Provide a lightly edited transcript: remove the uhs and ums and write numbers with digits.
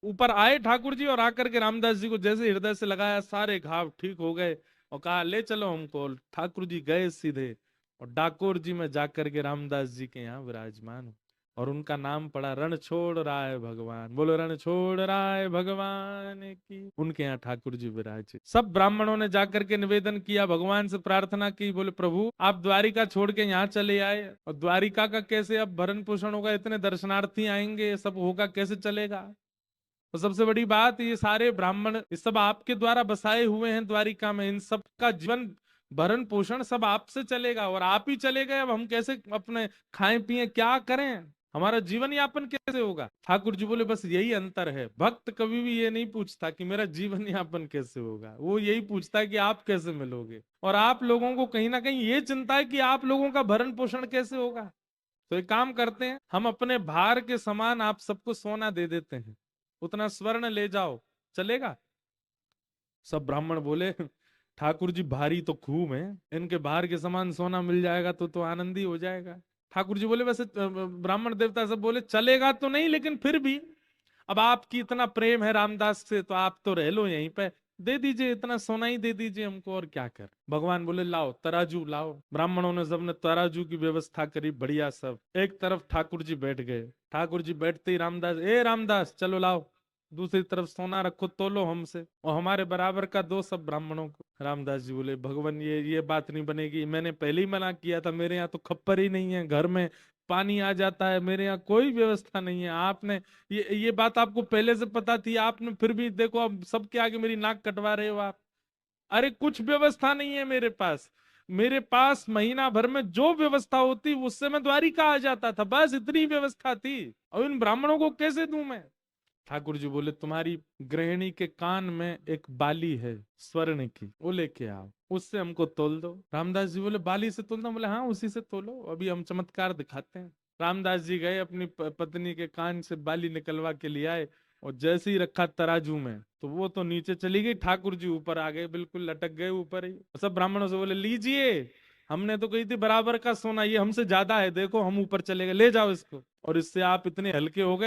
ऊपर आए ठाकुर जी और आकर के रामदास जी को जैसे हृदय से लगाया, सारे घाव ठीक हो गए और कहा ले चलो हमको। ठाकुर जी गए सीधे और डाकोर जी में जाकर के रामदास जी के यहाँ विराजमान हो और उनका नाम पड़ा रण छोड़ राय भगवान। बोलो रण छोड़ राय भगवान की। उनके यहाँ ठाकुर जी विराजे। सब ब्राह्मणों ने जाकर के निवेदन किया, भगवान से प्रार्थना की, बोले प्रभु आप द्वारिका छोड़ के यहाँ चले आए और द्वारिका का कैसे अब भरण पोषण होगा, इतने दर्शनार्थी आएंगे, ये सब होगा कैसे चलेगा। तो सबसे बड़ी बात, ये सारे ब्राह्मण ये सब आपके द्वारा बसाए हुए हैं द्वारिका में, इन सब का जीवन भरण पोषण सब आपसे चलेगा और आप ही चले गए, अब हम कैसे अपने खाएं पिए क्या करें, हमारा जीवन यापन कैसे होगा। ठाकुर जी बोले बस यही अंतर है, भक्त कभी भी ये नहीं पूछता कि मेरा जीवन यापन कैसे होगा, वो यही पूछता है कि आप कैसे मिलोगे। और आप लोगों को कहीं ना कहीं ये चिंता है कि आप लोगों का भरण पोषण कैसे होगा। तो एक काम करते हैं, हम अपने भार के समान आप सबको सोना दे देते हैं, उतना स्वर्ण ले जाओ, चलेगा। सब ब्राह्मण बोले ठाकुर जी भारी तो खूब है, इनके भार के समान सोना मिल जाएगा तो आनंद ही हो जाएगा। ठाकुर जी बोले वैसे ब्राह्मण देवता सब बोले चलेगा तो नहीं, लेकिन फिर भी अब आपकी इतना प्रेम है रामदास से तो आप तो रह लो यहीं पे, दे दीजिए, इतना सोना ही दे दीजिए हमको, और क्या कर। भगवान बोले लाओ तराजू लाओ। ब्राह्मणों ने सबने तराजू की व्यवस्था करी, बढ़िया। सब एक तरफ ठाकुर जी बैठ गए, ठाकुर जी बैठते ही रामदास, ए रामदास चलो लाओ, दूसरी तरफ सोना रखो, तोलो हमसे और हमारे बराबर का दो सब ब्राह्मणों को। रामदास जी बोले भगवान ये बात नहीं बनेगी, मैंने पहले ही मना किया था, मेरे यहाँ तो खप्पर ही नहीं है, घर में पानी आ जाता है, मेरे यहाँ कोई व्यवस्था नहीं है। आपने ये बात आपको पहले से पता थी, आपने फिर भी देखो अब सबके आगे मेरी नाक कटवा रहे हो आप। अरे कुछ व्यवस्था नहीं है मेरे पास, मेरे पास महीना भर में जो व्यवस्था होती उससे मैं द्वारिका आ जाता था, बस इतनी व्यवस्था थी, और इन ब्राह्मणों को कैसे दूं मैं। ठाकुर जी बोले तुम्हारी गृहिणी के कान में एक बाली है स्वर्ण की, वो लेके आओ, उससे हमको तोल दो। रामदास जी बोले बाली से तोलना, बोले हाँ उसी से तोलो, अभी हम चमत्कार दिखाते हैं। रामदास जी गए अपनी पत्नी के कान से बाली निकलवा के लिए आए और जैसे ही रखा तराजू में तो वो तो नीचे चली गई, ठाकुर जी ऊपर आ गए, बिल्कुल लटक गए ऊपर ही। सब ब्राह्मणों से बोले लीजिए, हमने तो कही थी बराबर का सोना, ये हमसे ज्यादा है, देखो हम ऊपर चले गए, ले जाओ इसको। और इससे आप इतने हल्के हो गए